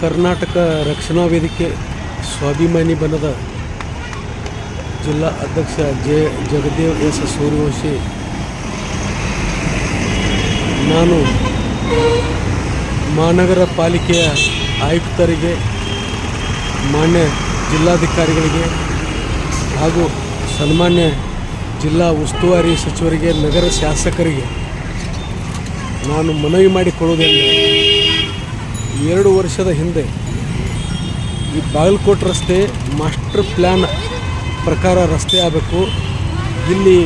ಕರ್ನಾಟಕ ರಕ್ಷಣಾ ವೇದಿಕೆ ಸ್ವಾಭಿಮಾನಿ ಬಣದ ಜಿಲ್ಲಾ ಅಧ್ಯಕ್ಷ ಜಗದೇವ್ ಎಸ್ ಸೂರ್ಯವಂಶಿ ನಾನು ಮಹಾನಗರ ಪಾಲಿಕೆಯ ಆಯುಕ್ತರಿಗೆ, ಮಾನ್ಯ ಜಿಲ್ಲಾಧಿಕಾರಿಗಳಿಗೆ ಹಾಗೂ ಸನ್ಮಾನ್ಯ ಜಿಲ್ಲಾ ಉಸ್ತುವಾರಿ ಸಚಿವರಿಗೆ, ನಗರ ಶಾಸಕರಿಗೆ ನಾನು ಮನವಿ ಮಾಡಿಕೊಳ್ಳುವುದೆಂದರೆ, 2 ವರ್ಷದ ಹಿಂದೆ ಈ ಬಾಗಲಕೋಟೆ ರಸ್ತೆ ಮಾಸ್ಟರ್ ಪ್ಲ್ಯಾನ್ ಪ್ರಕಾರ ರಸ್ತೆ ಆಗಬೇಕು. ಇಲ್ಲಿ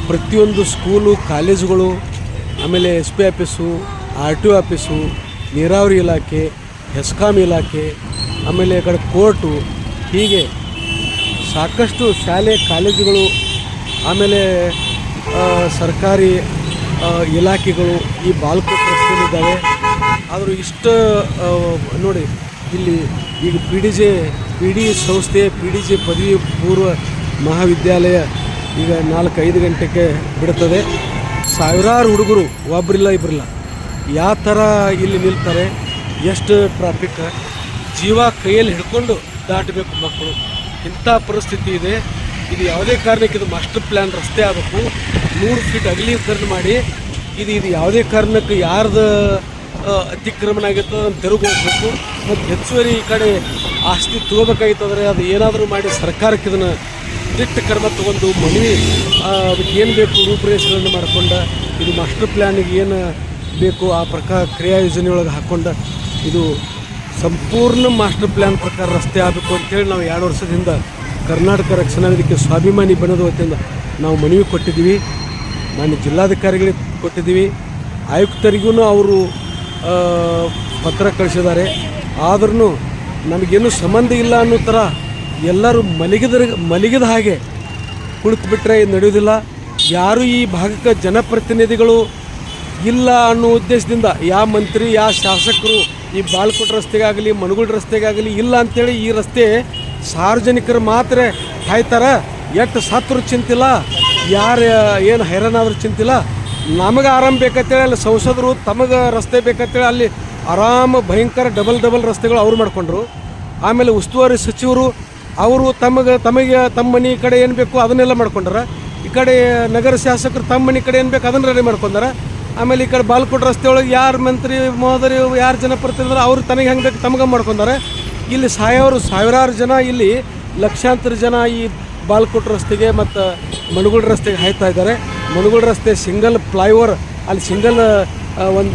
ಪ್ರತಿಯೊಂದು ಸ್ಕೂಲು, ಕಾಲೇಜುಗಳು, ಆಮೇಲೆ SP ಆಫೀಸು, RTO ಆಫೀಸು, ನೀರಾವರಿ ಇಲಾಖೆ, ಹೆಸ್ಕಾಂ ಇಲಾಖೆ, ಆಮೇಲೆ ಈ ಕಡೆ ಕೋರ್ಟು, ಹೀಗೆ ಸಾಕಷ್ಟು ಶಾಲೆ ಕಾಲೇಜುಗಳು, ಆಮೇಲೆ ಸರ್ಕಾರಿ ಇಲಾಖೆಗಳು ಈ ಬಾಗಲಕೋಟೆ ರಸ್ತೆಯಲ್ಲಿದ್ದಾವೆ. ಆದರೂ ಇಷ್ಟು ನೋಡಿ, ಇಲ್ಲಿ ಈಗ PD ಸಂಸ್ಥೆ, PDJ ಪದವಿ ಪೂರ್ವ ಮಹಾವಿದ್ಯಾಲಯ ಈಗ 4-5 ಗಂಟೆಗೆ ಬಿಡುತ್ತದೆ. ಸಾವಿರಾರು ಹುಡುಗರು, ಒಬ್ಬರಿಲ್ಲ ಇಬ್ಬರಿಲ್ಲ, ಯಾವ ಥರ ಇಲ್ಲಿ ನಿಲ್ತಾರೆ, ಎಷ್ಟು ಟ್ರಾಫಿಕ್, ಜೀವ ಕೈಯಲ್ಲಿ ಹಿಡ್ಕೊಂಡು ದಾಟಬೇಕು ಮಕ್ಕಳು. ಇಂಥ ಪರಿಸ್ಥಿತಿ ಇದೆ. ಇದು ಯಾವುದೇ ಕಾರಣಕ್ಕೆ ಇದು ಮಾಸ್ಟರ್ ಪ್ಲ್ಯಾನ್ ರಸ್ತೆ ಆಗಬೇಕು. 100 ಫೀಟ್ ಅಗಲೀಕರಣ ಮಾಡಿ ಇದು ಯಾವುದೇ ಕಾರಣಕ್ಕೆ ಯಾರ್ದು ಅತಿಕ್ರಮಣ ಆಗಿತ್ತು ಅದನ್ನು ತೆರವುಗೊಳಿಸಬೇಕು. ಮತ್ತು ಹೆಚ್ಚುವರಿ ಈ ಕಡೆ ಆಸ್ತಿ ತಗೋಬೇಕಾಗಿತ್ತಂದರೆ ಅದು ಏನಾದರೂ ಮಾಡಿ ಸರ್ಕಾರಕ್ಕೆ ಇದನ್ನು ದಿಟ್ಟ ಕ್ರಮ ತಗೊಂಡು ಮನವಿ ಅದಕ್ಕೆ ಏನು ಬೇಕು ರೂಪುರೇಷೆಗಳನ್ನು ಮಾಡಿಕೊಂಡು ಇದು ಮಾಸ್ಟರ್ ಪ್ಲ್ಯಾನಿಗೆ ಏನು ಬೇಕು ಆ ಪ್ರಕಾರ ಕ್ರಿಯಾ ಯೋಜನೆಯೊಳಗೆ ಹಾಕ್ಕೊಂಡು ಇದು ಸಂಪೂರ್ಣ ಮಾಸ್ಟರ್ ಪ್ಲ್ಯಾನ್ ಪ್ರಕಾರ ರಸ್ತೆ ಆಗಬೇಕು ಅಂತೇಳಿ ನಾವು 2 ವರ್ಷದಿಂದ ಕರ್ನಾಟಕ ರಕ್ಷಣಾ ವೇದಿಕೆ ಸ್ವಾಭಿಮಾನಿ ಬಣದ ವತಿಯಿಂದ ನಾವು ಮನವಿ ಕೊಟ್ಟಿದ್ದೀವಿ. ಮಾನ್ಯ ಜಿಲ್ಲಾಧಿಕಾರಿಗಳಿಗೆ ಕೊಟ್ಟಿದ್ದೀವಿ, ಆಯುಕ್ತರಿಗೂ ಅವರು ಪತ್ರ ಕಳಿಸಿದ್ದಾರೆ. ಆದ್ರೂ ನಮಗೇನು ಸಂಬಂಧ ಇಲ್ಲ ಅನ್ನೋ ಥರ ಎಲ್ಲರೂ ಮಲಗಿದ ಹಾಗೆ ಕುಳಿತುಬಿಟ್ರೆ ನಡೆಯೋದಿಲ್ಲ. ಯಾರು ಈ ಭಾಗಕ್ಕೆ ಜನಪ್ರತಿನಿಧಿಗಳು ಇಲ್ಲ ಅನ್ನೋ ಉದ್ದೇಶದಿಂದ ಯಾವ ಮಂತ್ರಿ, ಯಾವ ಶಾಸಕರು ಈ ಬಾಗಲಕೋಟೆ ರಸ್ತೆಗಾಗಲಿ, ಮನಗುಳಿ ರಸ್ತೆಗಾಗಲಿ ಇಲ್ಲ ಅಂಥೇಳಿ ಈ ರಸ್ತೆ ಸಾರ್ವಜನಿಕರು ಮಾತ್ರ ಕಾಯ್ತಾರೆ. ಎಷ್ಟು ಸತ್ರು ಚಿಂತಿಲ್ಲ, ಯಾರು ಏನು ಹೈರಾಣಾದ್ರೂ ಚಿಂತಿಲ್ಲ. ನಮಗೆ ಆರಾಮ ಬೇಕಂತೇಳಿ ಅಲ್ಲಿ ಸಂಸದರು ತಮಗೆ ರಸ್ತೆ ಬೇಕಂತೇಳಿ ಅಲ್ಲಿ ಆರಾಮ ಭಯಂಕರ ಡಬಲ್ ರಸ್ತೆಗಳು ಅವ್ರು ಮಾಡಿಕೊಂಡ್ರು. ಆಮೇಲೆ ಉಸ್ತುವಾರಿ ಸಚಿವರು ಅವರು ತಮ್ಮ ಮನೆ ಕಡೆ ಏನು ಬೇಕು ಅದನ್ನೆಲ್ಲ ಮಾಡ್ಕೊಂಡಾರ. ಈ ಕಡೆ ನಗರ ಶಾಸಕರು ತಮ್ಮ ಮನೆ ಕಡೆ ಏನು ಬೇಕು ಅದನ್ನು ರೆಡಿ ಮಾಡ್ಕೊಂಡಾರ. ಆಮೇಲೆ ಈ ಕಡೆ ಬಾಗಲಕೋಟೆ ರಸ್ತೆ ಒಳಗೆ ಯಾರು ಮಂತ್ರಿ ಮಹೋದರಿ, ಯಾರು ಜನಪ್ರತಿನಿಧಿಗಳು ಅವರು ತನಗೆ ಹೆಂಗೆ ಬೇಕು ತಮಗೆ ಮಾಡ್ಕೊಂಡಾರೆ. ಇಲ್ಲಿ ಸಾವಿರಾರು ಜನ, ಇಲ್ಲಿ ಲಕ್ಷಾಂತರ ಜನ ಈ ಬಾಗಲಕೋಟೆ ರಸ್ತೆಗೆ ಮತ್ತು ಮನಗುಳಿ ರಸ್ತೆಗೆ ಹಾಯ್ತಾ ಇದ್ದಾರೆ. ಮನಗುಳಿ ರಸ್ತೆ ಸಿಂಗಲ್ ಫ್ಲೈಓವರ್, ಅಲ್ಲಿ ಸಿಂಗಲ್ ಒಂದು